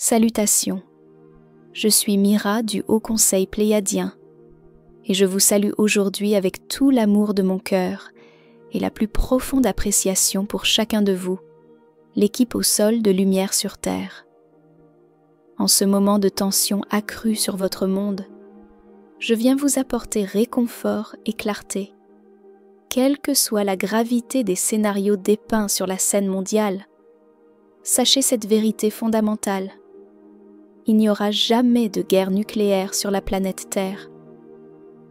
Salutations, je suis Mira du Haut Conseil Pléiadien et je vous salue aujourd'hui avec tout l'amour de mon cœur et la plus profonde appréciation pour chacun de vous, l'équipe au sol de Lumière sur Terre. En ce moment de tension accrue sur votre monde, je viens vous apporter réconfort et clarté. Quelle que soit la gravité des scénarios dépeints sur la scène mondiale, sachez cette vérité fondamentale. Il n'y aura jamais de guerre nucléaire sur la planète Terre.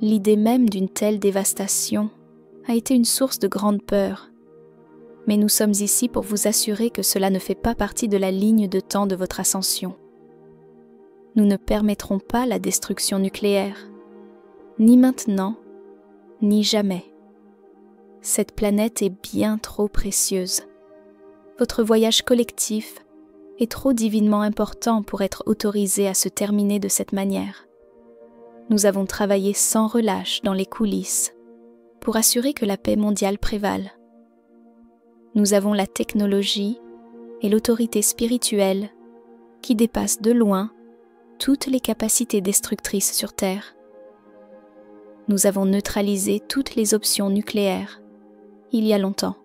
L'idée même d'une telle dévastation a été une source de grande peur. Mais nous sommes ici pour vous assurer que cela ne fait pas partie de la ligne de temps de votre ascension. Nous ne permettrons pas la destruction nucléaire, ni maintenant, ni jamais. Cette planète est bien trop précieuse. Votre voyage collectif est trop divinement important pour être autorisé à se terminer de cette manière. Nous avons travaillé sans relâche dans les coulisses pour assurer que la paix mondiale prévale. Nous avons la technologie et l'autorité spirituelle qui dépassent de loin toutes les capacités destructrices sur Terre. Nous avons neutralisé toutes les options nucléaires il y a longtemps.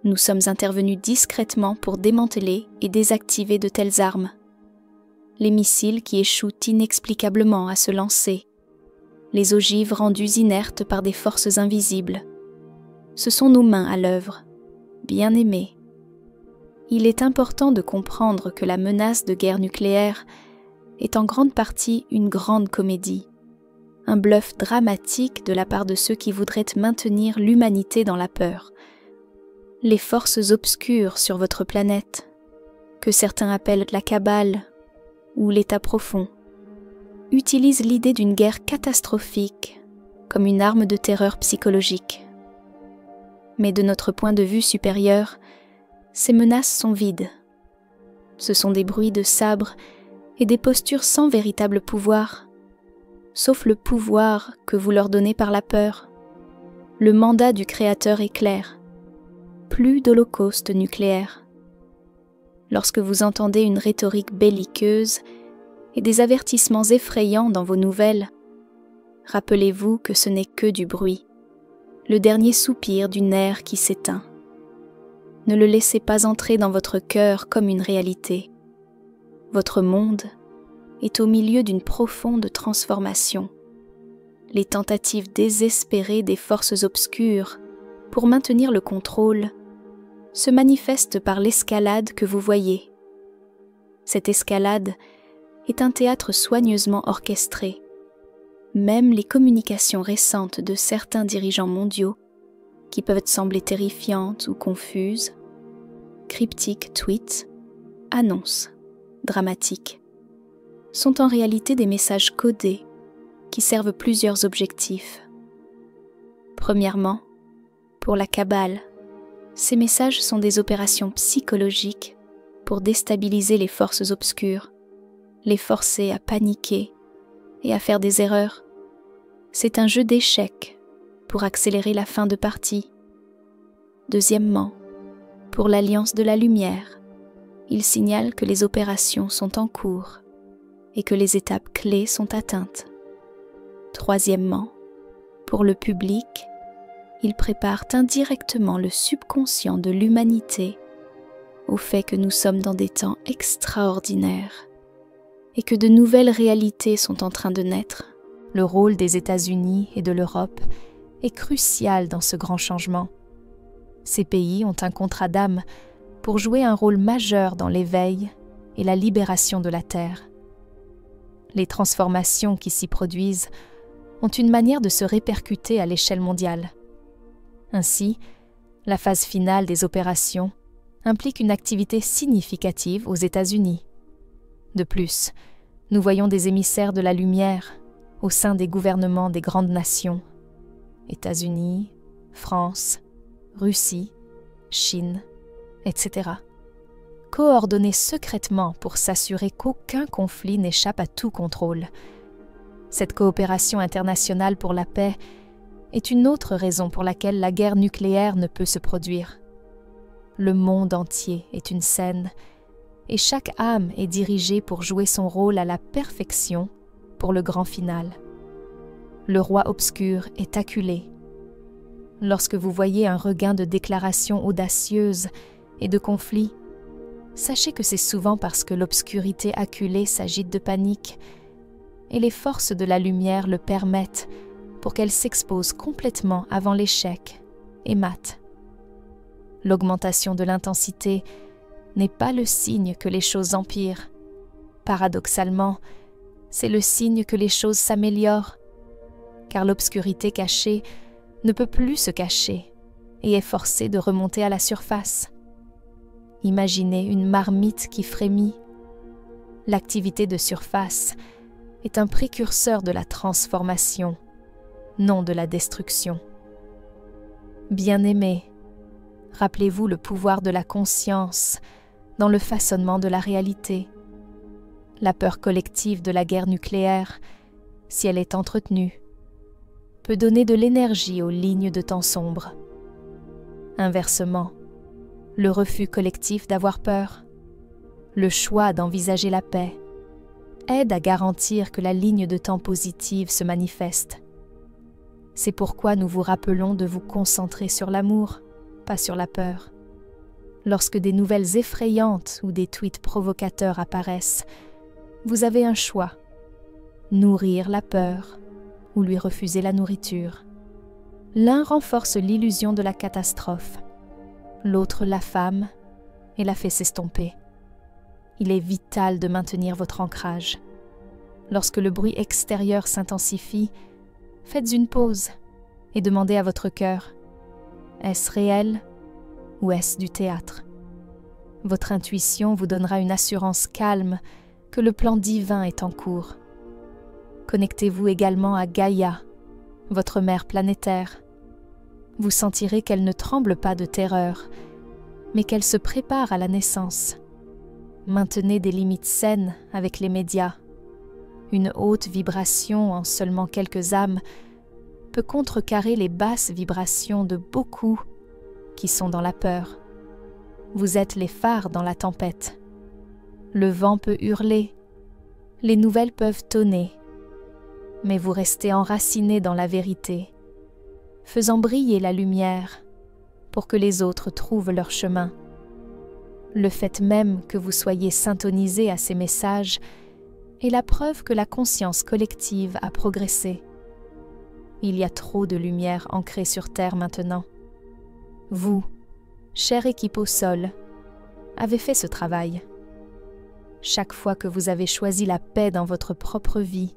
Nous sommes intervenus discrètement pour démanteler et désactiver de telles armes. Les missiles qui échouent inexplicablement à se lancer, les ogives rendues inertes par des forces invisibles. Ce sont nos mains à l'œuvre, bien-aimés. Il est important de comprendre que la menace de guerre nucléaire est en grande partie une grande comédie, un bluff dramatique de la part de ceux qui voudraient maintenir l'humanité dans la peur. Les forces obscures sur votre planète, que certains appellent la cabale ou l'état profond, utilisent l'idée d'une guerre catastrophique comme une arme de terreur psychologique. Mais de notre point de vue supérieur, ces menaces sont vides. Ce sont des bruits de sabres et des postures sans véritable pouvoir, sauf le pouvoir que vous leur donnez par la peur. Le mandat du Créateur est clair. Plus d'holocauste nucléaire. Lorsque vous entendez une rhétorique belliqueuse et des avertissements effrayants dans vos nouvelles, rappelez-vous que ce n'est que du bruit, le dernier soupir d'une ère qui s'éteint. Ne le laissez pas entrer dans votre cœur comme une réalité. Votre monde est au milieu d'une profonde transformation. Les tentatives désespérées des forces obscures pour maintenir le contrôle se manifestent par l'escalade que vous voyez. Cette escalade est un théâtre soigneusement orchestré. Même les communications récentes de certains dirigeants mondiaux, qui peuvent sembler terrifiantes ou confuses, cryptiques tweets, annonces, dramatiques, sont en réalité des messages codés qui servent plusieurs objectifs. Premièrement, pour la cabale, ces messages sont des opérations psychologiques pour déstabiliser les forces obscures, les forcer à paniquer et à faire des erreurs. C'est un jeu d'échecs pour accélérer la fin de partie. Deuxièmement, pour l'Alliance de la Lumière, il signale que les opérations sont en cours et que les étapes clés sont atteintes. Troisièmement, pour le public, ils préparent indirectement le subconscient de l'humanité au fait que nous sommes dans des temps extraordinaires et que de nouvelles réalités sont en train de naître. Le rôle des États-Unis et de l'Europe est crucial dans ce grand changement. Ces pays ont un contrat d'âme pour jouer un rôle majeur dans l'éveil et la libération de la Terre. Les transformations qui s'y produisent ont une manière de se répercuter à l'échelle mondiale. Ainsi, la phase finale des opérations implique une activité significative aux États-Unis. De plus, nous voyons des émissaires de la lumière au sein des gouvernements des grandes nations, États-Unis, France, Russie, Chine, etc., coordonnés secrètement pour s'assurer qu'aucun conflit n'échappe à tout contrôle. Cette coopération internationale pour la paix est une autre raison pour laquelle la guerre nucléaire ne peut se produire. Le monde entier est une scène et chaque âme est dirigée pour jouer son rôle à la perfection pour le grand final. Le roi obscur est acculé. Lorsque vous voyez un regain de déclarations audacieuses et de conflits, sachez que c'est souvent parce que l'obscurité acculée s'agite de panique et les forces de la lumière le permettent pour qu'elle s'expose complètement avant l'échec et mate. L'augmentation de l'intensité n'est pas le signe que les choses empirent. Paradoxalement, c'est le signe que les choses s'améliorent, car l'obscurité cachée ne peut plus se cacher et est forcée de remonter à la surface. Imaginez une marmite qui frémit. L'activité de surface est un précurseur de la transformation, non de la destruction. Bien-aimés, rappelez-vous le pouvoir de la conscience dans le façonnement de la réalité. La peur collective de la guerre nucléaire, si elle est entretenue, peut donner de l'énergie aux lignes de temps sombres. Inversement, le refus collectif d'avoir peur, le choix d'envisager la paix, aide à garantir que la ligne de temps positive se manifeste. C'est pourquoi nous vous rappelons de vous concentrer sur l'amour, pas sur la peur. Lorsque des nouvelles effrayantes ou des tweets provocateurs apparaissent, vous avez un choix, nourrir la peur ou lui refuser la nourriture. L'un renforce l'illusion de la catastrophe, l'autre l'affame et la fait s'estomper. Il est vital de maintenir votre ancrage. Lorsque le bruit extérieur s'intensifie, faites une pause et demandez à votre cœur, est-ce réel ou est-ce du théâtre? Votre intuition vous donnera une assurance calme que le plan divin est en cours. Connectez-vous également à Gaïa, votre mère planétaire. Vous sentirez qu'elle ne tremble pas de terreur, mais qu'elle se prépare à la naissance. Maintenez des limites saines avec les médias. Une haute vibration en seulement quelques âmes peut contrecarrer les basses vibrations de beaucoup qui sont dans la peur. Vous êtes les phares dans la tempête. Le vent peut hurler, les nouvelles peuvent tonner, mais vous restez enracinés dans la vérité, faisant briller la lumière pour que les autres trouvent leur chemin. Le fait même que vous soyez syntonisés à ces messages est la preuve que la conscience collective a progressé. Il y a trop de lumière ancrée sur Terre maintenant. Vous, chère équipe au sol, avez fait ce travail. Chaque fois que vous avez choisi la paix dans votre propre vie,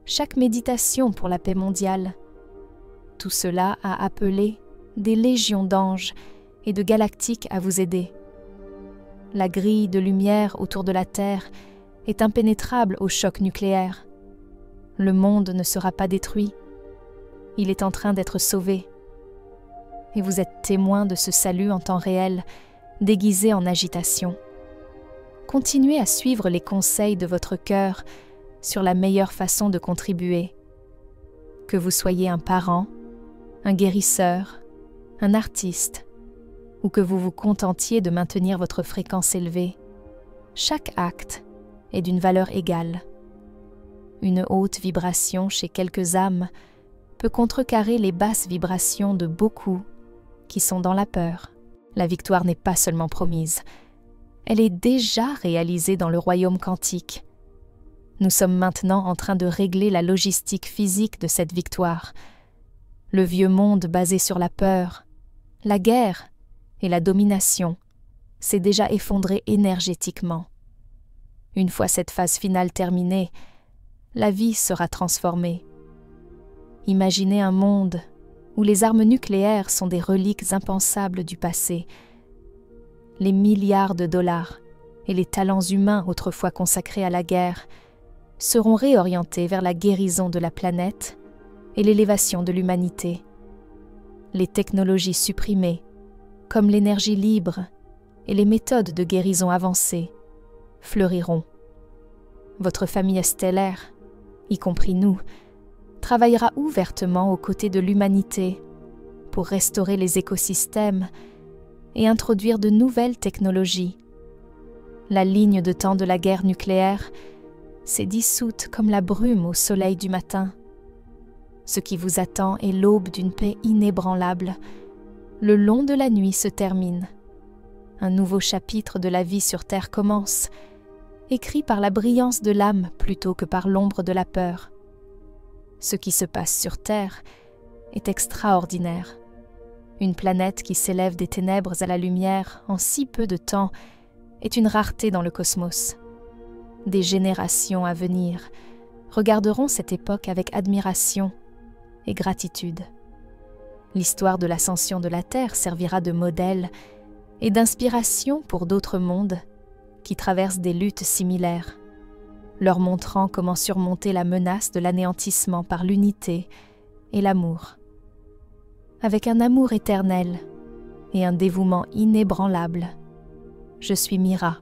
chaque méditation pour la paix mondiale, tout cela a appelé des légions d'anges et de galactiques à vous aider. La grille de lumière autour de la Terre est impénétrable au choc nucléaire. Le monde ne sera pas détruit. Il est en train d'être sauvé. Et vous êtes témoin de ce salut en temps réel, déguisé en agitation. Continuez à suivre les conseils de votre cœur sur la meilleure façon de contribuer. Que vous soyez un parent, un guérisseur, un artiste, ou que vous vous contentiez de maintenir votre fréquence élevée, chaque acte est d'une valeur égale. Une haute vibration chez quelques âmes peut contrecarrer les basses vibrations de beaucoup qui sont dans la peur. La victoire n'est pas seulement promise, elle est déjà réalisée dans le royaume quantique. Nous sommes maintenant en train de régler la logistique physique de cette victoire. Le vieux monde basé sur la peur, la guerre et la domination s'est déjà effondré énergétiquement. Une fois cette phase finale terminée, la vie sera transformée. Imaginez un monde où les armes nucléaires sont des reliques impensables du passé. Les milliards de dollars et les talents humains autrefois consacrés à la guerre seront réorientés vers la guérison de la planète et l'élévation de l'humanité. Les technologies supprimées, comme l'énergie libre et les méthodes de guérison avancées, fleuriront. Votre famille stellaire, y compris nous, travaillera ouvertement aux côtés de l'humanité pour restaurer les écosystèmes et introduire de nouvelles technologies. La ligne de temps de la guerre nucléaire s'est dissoute comme la brume au soleil du matin. Ce qui vous attend est l'aube d'une paix inébranlable. Le long de la nuit se termine. Un nouveau chapitre de la vie sur Terre commence, écrit par la brillance de l'âme plutôt que par l'ombre de la peur. Ce qui se passe sur Terre est extraordinaire. Une planète qui s'élève des ténèbres à la lumière en si peu de temps est une rareté dans le cosmos. Des générations à venir regarderont cette époque avec admiration et gratitude. L'histoire de l'ascension de la Terre servira de modèle et d'inspiration pour d'autres mondes qui traversent des luttes similaires, leur montrant comment surmonter la menace de l'anéantissement par l'unité et l'amour. Avec un amour éternel et un dévouement inébranlable, je suis Mira.